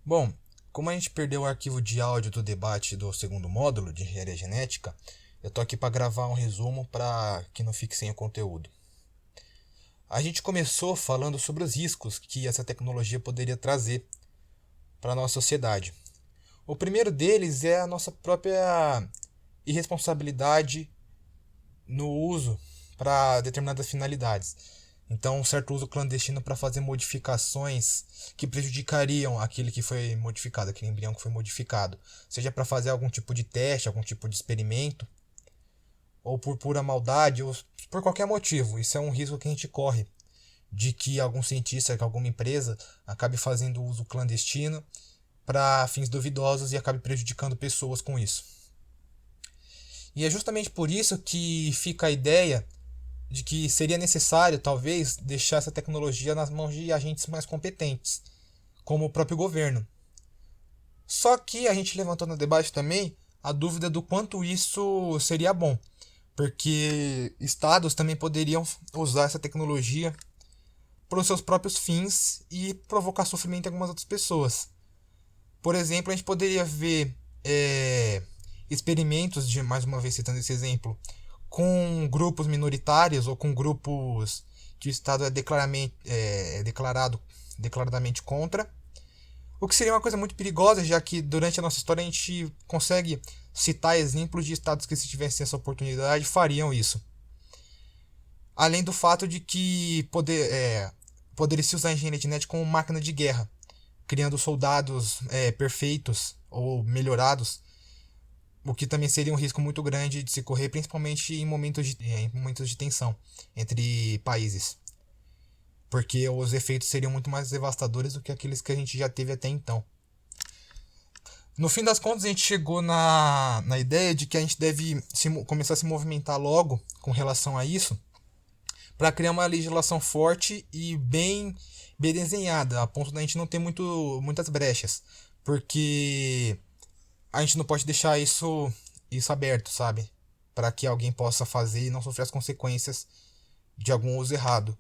Bom, como a gente perdeu o arquivo de áudio do debate do segundo módulo de engenharia genética, eu tô aqui para gravar um resumo para que não fique sem o conteúdo. A gente começou falando sobre os riscos que essa tecnologia poderia trazer para a nossa sociedade. O primeiro deles é a nossa própria irresponsabilidade no uso para determinadas finalidades. Então, um certo uso clandestino para fazer modificações que prejudicariam aquele que foi modificado, aquele embrião que foi modificado. Seja para fazer algum tipo de teste, algum tipo de experimento, ou por pura maldade, ou por qualquer motivo. Isso é um risco que a gente corre, de que algum cientista, que alguma empresa acabe fazendo uso clandestino para fins duvidosos e acabe prejudicando pessoas com isso. E é justamente por isso que fica a ideia de que seria necessário, talvez, deixar essa tecnologia nas mãos de agentes mais competentes, como o próprio governo. Só que a gente levantou no debate também a dúvida do quanto isso seria bom, porque estados também poderiam usar essa tecnologia para os seus próprios fins e provocar sofrimento em algumas outras pessoas. Por exemplo, a gente poderia ver experimentos, de mais uma vez citando esse exemplo, com grupos minoritários ou com grupos que o Estado é declaradamente contra, o que seria uma coisa muito perigosa, já que durante a nossa história a gente consegue citar exemplos de estados que, se tivessem essa oportunidade, fariam isso. Além do fato de que poderia se usar a engenharia genética como máquina de guerra, criando soldados perfeitos ou melhorados, o que também seria um risco muito grande de se correr, principalmente em momentos de tensão entre países. Porque os efeitos seriam muito mais devastadores do que aqueles que a gente já teve até então. No fim das contas, a gente chegou na ideia de que a gente deve começar a se movimentar logo com relação a isso, para criar uma legislação forte e bem desenhada, a ponto da gente não ter muitas brechas. Porque a gente não pode deixar isso aberto, sabe? Para que alguém possa fazer e não sofrer as consequências de algum uso errado.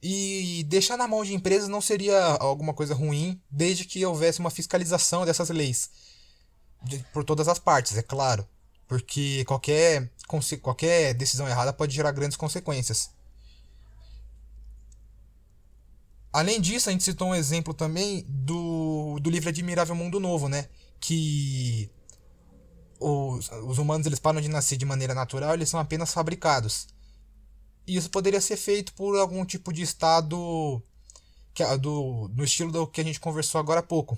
E deixar na mão de empresas não seria alguma coisa ruim, desde que houvesse uma fiscalização dessas leis. Por todas as partes, é claro. Porque qualquer decisão errada pode gerar grandes consequências. Além disso, a gente citou um exemplo também do livro Admirável Mundo Novo, né? Que os humanos eles param de nascer de maneira natural, eles são apenas fabricados. E isso poderia ser feito por algum tipo de estado no estilo do que a gente conversou agora há pouco.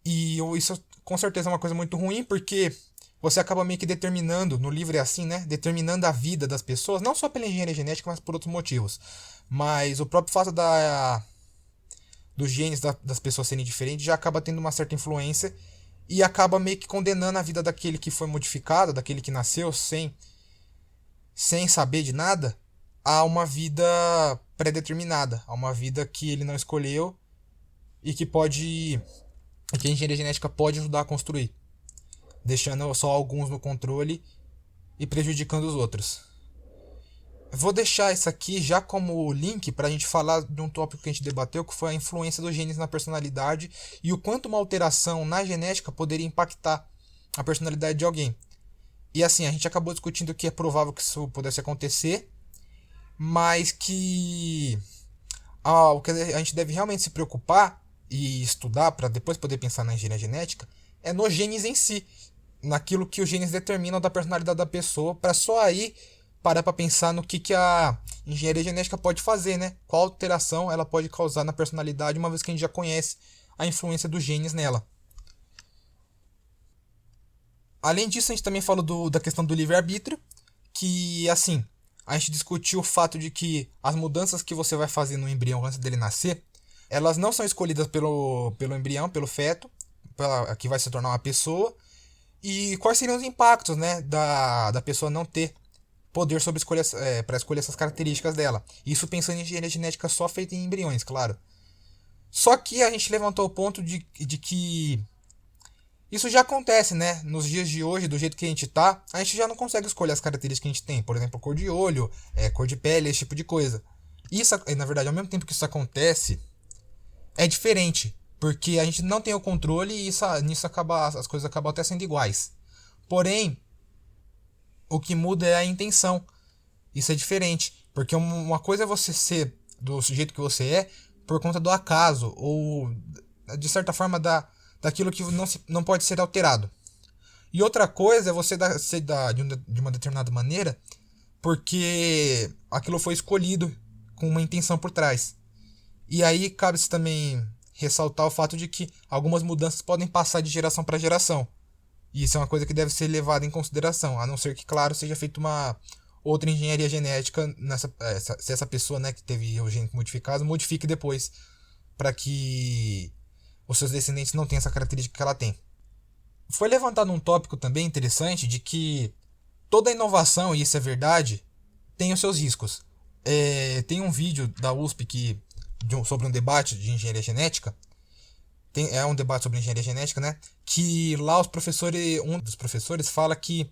E isso com certeza é uma coisa muito ruim, porque você acaba meio que determinando, no livro é assim, né? Determinando a vida das pessoas, não só pela engenharia genética, mas por outros motivos. Mas o próprio fato dos genes das pessoas serem diferentes já acaba tendo uma certa influência e acaba meio que condenando a vida daquele que foi modificado, daquele que nasceu sem saber de nada, a uma vida pré-determinada, a uma vida que ele não escolheu e que a engenharia genética pode ajudar a construir, deixando só alguns no controle e prejudicando os outros. Vou deixar isso aqui já como link para a gente falar de um tópico que a gente debateu, que foi a influência dos genes na personalidade e o quanto uma alteração na genética poderia impactar a personalidade de alguém. E assim, a gente acabou discutindo que é provável que isso pudesse acontecer, mas que o que a gente deve realmente se preocupar e estudar para depois poder pensar na engenharia genética é nos genes em si, naquilo que os genes determinam da personalidade da pessoa, para só aí parar para pensar no que a engenharia genética pode fazer, né? Qual alteração ela pode causar na personalidade, uma vez que a gente já conhece a influência dos genes nela. Além disso, a gente também falou da questão do livre-arbítrio, que, assim, a gente discutiu o fato de que as mudanças que você vai fazer no embrião antes dele nascer, elas não são escolhidas pelo embrião, pelo feto, que vai se tornar uma pessoa, e quais seriam os impactos, né, da pessoa não ter poder sobre para escolher essas características dela. Isso pensando em engenharia genética só feita em embriões, claro. Só que a gente levantou o ponto de que isso já acontece, né? Nos dias de hoje, do jeito que a gente já não consegue escolher as características que a gente tem. Por exemplo, cor de olho, cor de pele, esse tipo de coisa. Isso, na verdade, ao mesmo tempo que isso acontece, é diferente. Porque a gente não tem o controle e nisso as coisas acabam até sendo iguais. Porém, o que muda é a intenção. Isso é diferente. Porque uma coisa é você ser do jeito que você é por conta do acaso, ou de certa forma daquilo que não pode ser alterado. E outra coisa é você ser de uma determinada maneira porque aquilo foi escolhido com uma intenção por trás. E aí cabe-se também ressaltar o fato de que algumas mudanças podem passar de geração para geração. E isso é uma coisa que deve ser levada em consideração, a não ser que, claro, seja feita uma outra engenharia genética se essa pessoa, né, que teve o gene modificado modifique depois para que os seus descendentes não tenham essa característica que ela tem. Foi levantado um tópico também interessante de que toda inovação, e isso é verdade, tem os seus riscos. Tem um vídeo da USP sobre um debate de engenharia genética. É um debate sobre engenharia genética, né? Que lá um dos professores fala que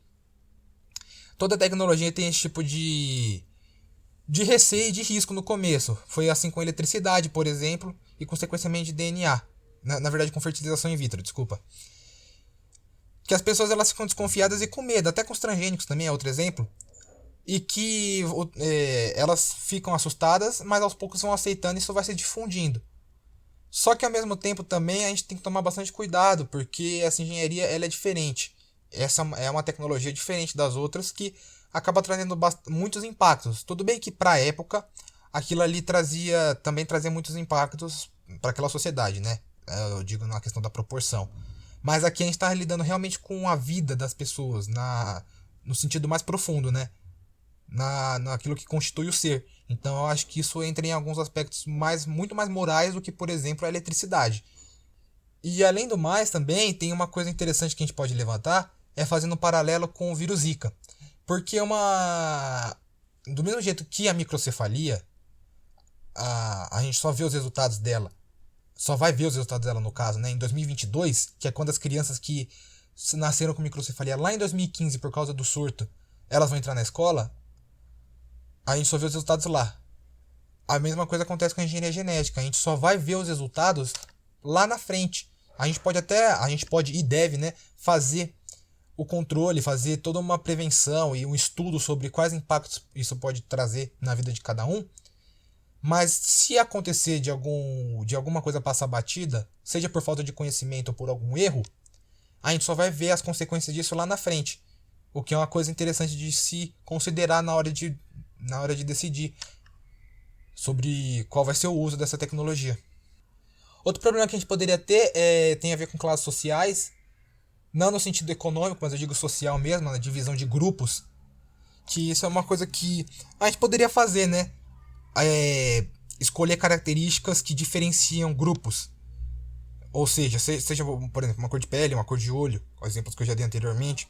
toda tecnologia tem esse tipo de receio e de risco no começo. Foi assim com eletricidade, por exemplo, e consequentemente DNA. Na verdade, com fertilização in vitro, desculpa. Que as pessoas elas ficam desconfiadas e com medo, até com os transgênicos também é outro exemplo. E que elas ficam assustadas, mas aos poucos vão aceitando e isso vai se difundindo. Só que ao mesmo tempo também a gente tem que tomar bastante cuidado, porque essa engenharia ela é diferente. Essa é uma tecnologia diferente das outras que acaba trazendo muitos impactos. Tudo bem que para a época aquilo ali também trazia muitos impactos para aquela sociedade, né? Eu digo na questão da proporção. Mas aqui a gente está lidando realmente com a vida das pessoas, no sentido mais profundo, né? Naquilo que constitui o ser. Então eu acho que isso entra em alguns aspectos muito mais morais do que, por exemplo, a eletricidade. E além do mais também, tem uma coisa interessante que a gente pode levantar, é fazendo um paralelo com o vírus Zika. Porque do mesmo jeito que a microcefalia, a gente só vê os resultados dela, só vai ver os resultados dela no caso, né, em 2022, que é quando as crianças que nasceram com microcefalia lá em 2015 por causa do surto, elas vão entrar na escola, a gente só vê os resultados lá. A mesma coisa acontece com a engenharia genética, a gente só vai ver os resultados lá na frente. A gente pode e deve, né, fazer o controle, fazer toda uma prevenção e um estudo sobre quais impactos isso pode trazer na vida de cada um. Mas se acontecer de alguma coisa passar batida, seja por falta de conhecimento ou por algum erro, a gente só vai ver as consequências disso lá na frente. O que é uma coisa interessante de se considerar na hora de decidir sobre qual vai ser o uso dessa tecnologia. Outro problema que a gente poderia ter tem a ver com classes sociais, não no sentido econômico, mas eu digo social mesmo, na divisão de grupos, que isso é uma coisa que a gente poderia fazer, né? Escolher características que diferenciam grupos. Ou seja, por exemplo, uma cor de pele, uma cor de olho, exemplos que eu já dei anteriormente.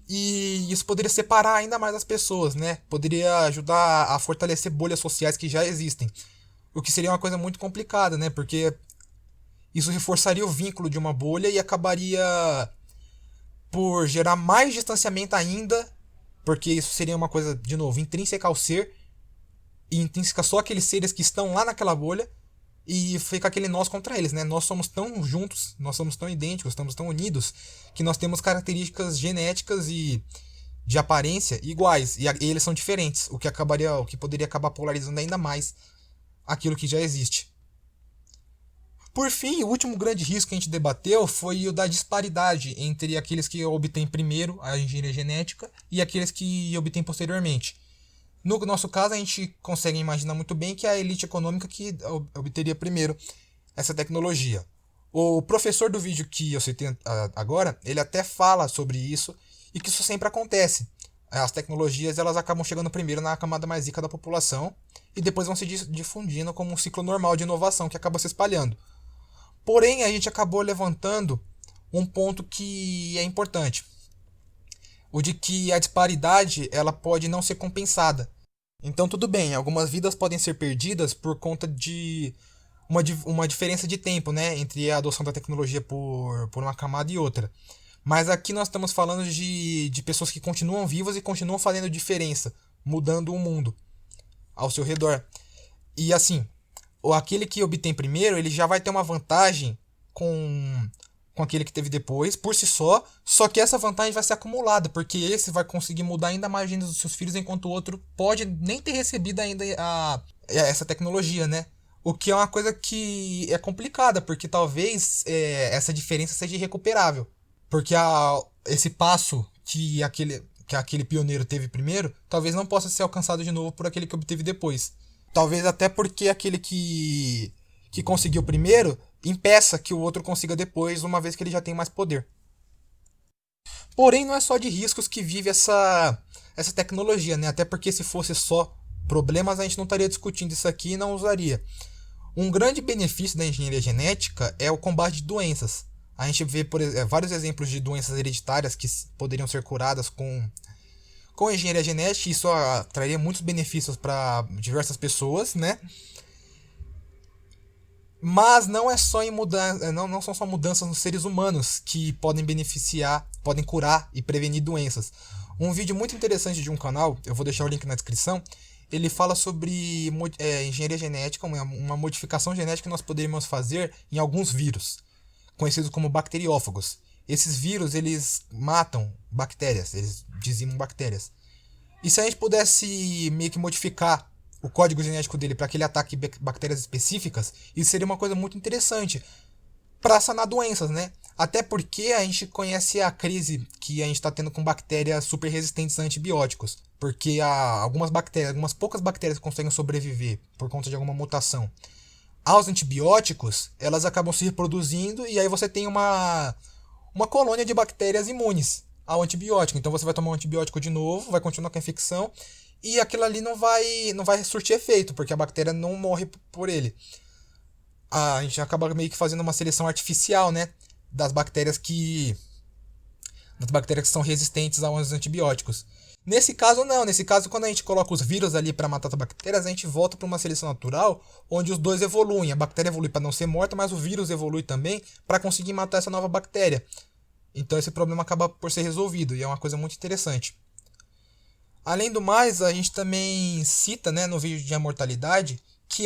E isso poderia separar ainda mais as pessoas, né? Poderia ajudar a fortalecer bolhas sociais que já existem. O que seria uma coisa muito complicada, né? Porque isso reforçaria o vínculo de uma bolha e acabaria por gerar mais distanciamento ainda, porque isso seria uma coisa, de novo, intrínseca ao ser, e intrínseca só àqueles seres que estão lá naquela bolha, e fica aquele nós contra eles, né? Nós somos tão juntos, nós somos tão idênticos, estamos tão unidos, que nós temos características genéticas e de aparência iguais, e eles são diferentes, o que poderia acabar polarizando ainda mais aquilo que já existe. Por fim, o último grande risco que a gente debateu foi o da disparidade entre aqueles que obtêm primeiro a engenharia genética e aqueles que obtêm posteriormente. No nosso caso, a gente consegue imaginar muito bem que é a elite econômica que obteria primeiro essa tecnologia. O professor do vídeo que eu citei agora, ele até fala sobre isso e que isso sempre acontece. As tecnologias elas acabam chegando primeiro na camada mais rica da população e depois vão se difundindo como um ciclo normal de inovação que acaba se espalhando. Porém, a gente acabou levantando um ponto que é importante. O de que a disparidade ela pode não ser compensada. Então, tudo bem, algumas vidas podem ser perdidas por conta de uma diferença de tempo, né, entre a adoção da tecnologia por uma camada e outra. Mas aqui nós estamos falando de pessoas que continuam vivas e continuam fazendo diferença, mudando o mundo ao seu redor. E assim, ou aquele que obtém primeiro, ele já vai ter uma vantagem com aquele que teve depois, por si só que essa vantagem vai ser acumulada, porque esse vai conseguir mudar ainda mais a agenda dos seus filhos, enquanto o outro pode nem ter recebido ainda essa tecnologia, né? O que é uma coisa que é complicada, porque talvez essa diferença seja irrecuperável. Porque esse passo que aquele pioneiro teve primeiro, talvez não possa ser alcançado de novo por aquele que obteve depois. Talvez até porque aquele que conseguiu primeiro impeça que o outro consiga depois, uma vez que ele já tem mais poder. Porém, não é só de riscos que vive essa tecnologia, né? Até porque se fosse só problemas, a gente não estaria discutindo isso aqui e não usaria. Um grande benefício da engenharia genética é o combate de doenças. A gente vê vários exemplos de doenças hereditárias que poderiam ser curadas com engenharia genética, e isso traria muitos benefícios para diversas pessoas, né? Mas não é só não são só mudanças nos seres humanos que podem beneficiar, podem curar e prevenir doenças. Um vídeo muito interessante de um canal, eu vou deixar o link na descrição, ele fala sobre engenharia genética, uma modificação genética que nós poderíamos fazer em alguns vírus, conhecidos como bacteriófagos. Esses vírus, eles matam bactérias, eles dizimam bactérias. E se a gente pudesse meio que modificar o código genético dele para que ele ataque bactérias específicas, isso seria uma coisa muito interessante para sanar doenças, né? Até porque a gente conhece a crise que a gente está tendo com bactérias super resistentes a antibióticos. Porque há algumas poucas bactérias que conseguem sobreviver por conta de alguma mutação aos antibióticos, elas acabam se reproduzindo e aí você tem uma colônia de bactérias imunes ao antibiótico. Então você vai tomar um antibiótico de novo, vai continuar com a infecção, e aquilo ali não vai surtir efeito, porque a bactéria não morre por ele. A gente acaba meio que fazendo uma seleção artificial, né? Das bactérias que são resistentes aos antibióticos. Nesse caso, não. Nesse caso, quando a gente coloca os vírus ali para matar as bactérias, a gente volta para uma seleção natural, onde os dois evoluem. A bactéria evolui para não ser morta, mas o vírus evolui também para conseguir matar essa nova bactéria. Então esse problema acaba por ser resolvido, e é uma coisa muito interessante. Além do mais, a gente também cita, né, no vídeo de amortalidade que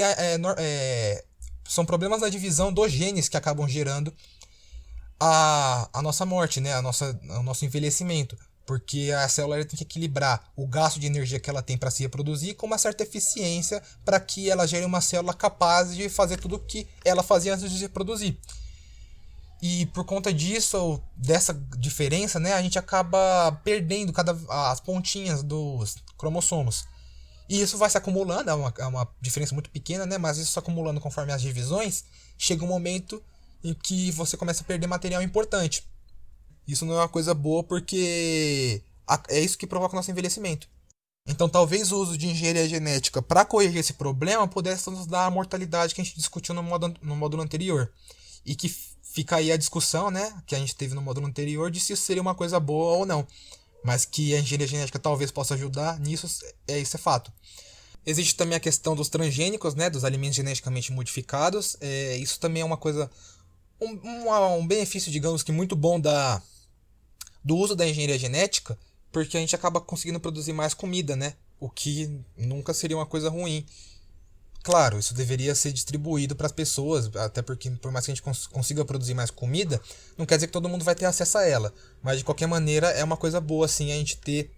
são problemas na divisão dos genes que acabam gerando a nossa morte, né, o nosso envelhecimento. Porque a célula tem que equilibrar o gasto de energia que ela tem para se reproduzir com uma certa eficiência para que ela gere uma célula capaz de fazer tudo o que ela fazia antes de se reproduzir. E por conta disso, dessa diferença, né, a gente acaba perdendo as pontinhas dos cromossomos. E isso vai se acumulando, é uma diferença muito pequena, né, mas isso se acumulando conforme as divisões, chega um momento em que você começa a perder material importante. Isso não é uma coisa boa porque é isso que provoca o nosso envelhecimento. Então talvez o uso de engenharia genética para corrigir esse problema pudesse nos dar a mortalidade que a gente discutiu no módulo anterior. E que fica aí a discussão, né, que a gente teve no módulo anterior, de se isso seria uma coisa boa ou não. Mas que a engenharia genética talvez possa ajudar nisso, isso é fato. Existe também a questão dos transgênicos, né, dos alimentos geneticamente modificados. Isso também é uma coisa, um benefício, digamos que muito bom do uso da engenharia genética, porque a gente acaba conseguindo produzir mais comida, né? O que nunca seria uma coisa ruim. Claro, isso deveria ser distribuído para as pessoas, até porque por mais que a gente consiga produzir mais comida, não quer dizer que todo mundo vai ter acesso a ela. Mas de qualquer maneira é uma coisa boa assim a gente ter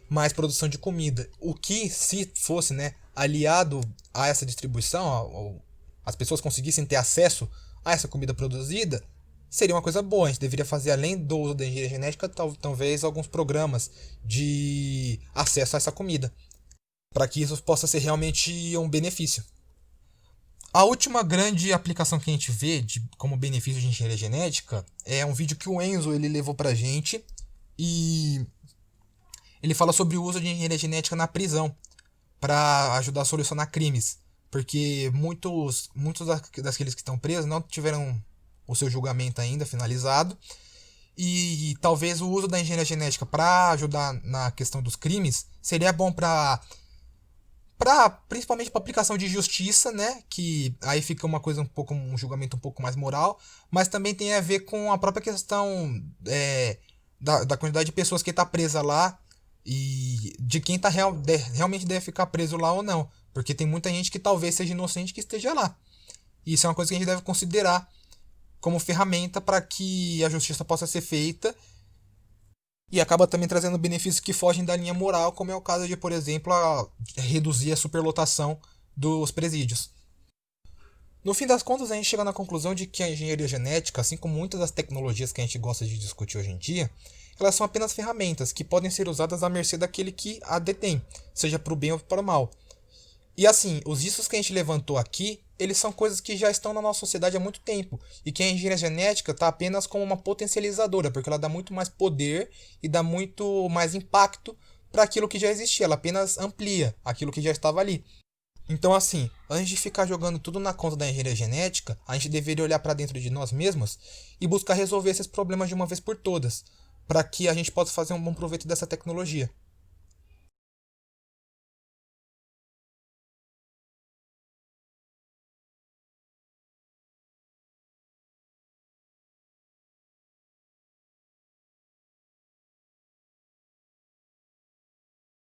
mais produção de comida. O que, se fosse, né, aliado a essa distribuição, as pessoas conseguissem ter acesso a essa comida produzida, seria uma coisa boa. A gente deveria fazer, além do uso da engenharia genética, talvez alguns programas de acesso a essa comida, para que isso possa ser realmente um benefício. A última grande aplicação que a gente vê como benefício de engenharia genética é um vídeo que o Enzo ele levou pra gente, e ele fala sobre o uso de engenharia genética na prisão para ajudar a solucionar crimes, porque muitos daqueles que estão presos não tiveram o seu julgamento ainda finalizado, e talvez o uso da engenharia genética para ajudar na questão dos crimes seria bom principalmente para aplicação de justiça, né, que aí fica um julgamento um pouco mais moral, mas também tem a ver com a própria questão da quantidade de pessoas que está presa lá, e de quem realmente deve ficar preso lá ou não, Porque tem muita gente que talvez seja inocente que esteja lá. E isso é uma coisa que a gente deve considerar como ferramenta para que a justiça possa ser feita, e acaba também trazendo benefícios que fogem da linha moral, como é o caso de, por exemplo, reduzir a superlotação dos presídios. No fim das contas, a gente chega na conclusão de que a engenharia genética, assim como muitas das tecnologias que a gente gosta de discutir hoje em dia, elas são apenas ferramentas que podem ser usadas à mercê daquele que a detém, seja para o bem ou para o mal. E assim, os riscos que a gente levantou aqui, eles são coisas que já estão na nossa sociedade há muito tempo, e que a engenharia genética está apenas como uma potencializadora, porque ela dá muito mais poder e dá muito mais impacto para aquilo que já existia, ela apenas amplia aquilo que já estava ali. Então, assim, antes de ficar jogando tudo na conta da engenharia genética, a gente deveria olhar para dentro de nós mesmos e buscar resolver esses problemas de uma vez por todas, para que a gente possa fazer um bom proveito dessa tecnologia.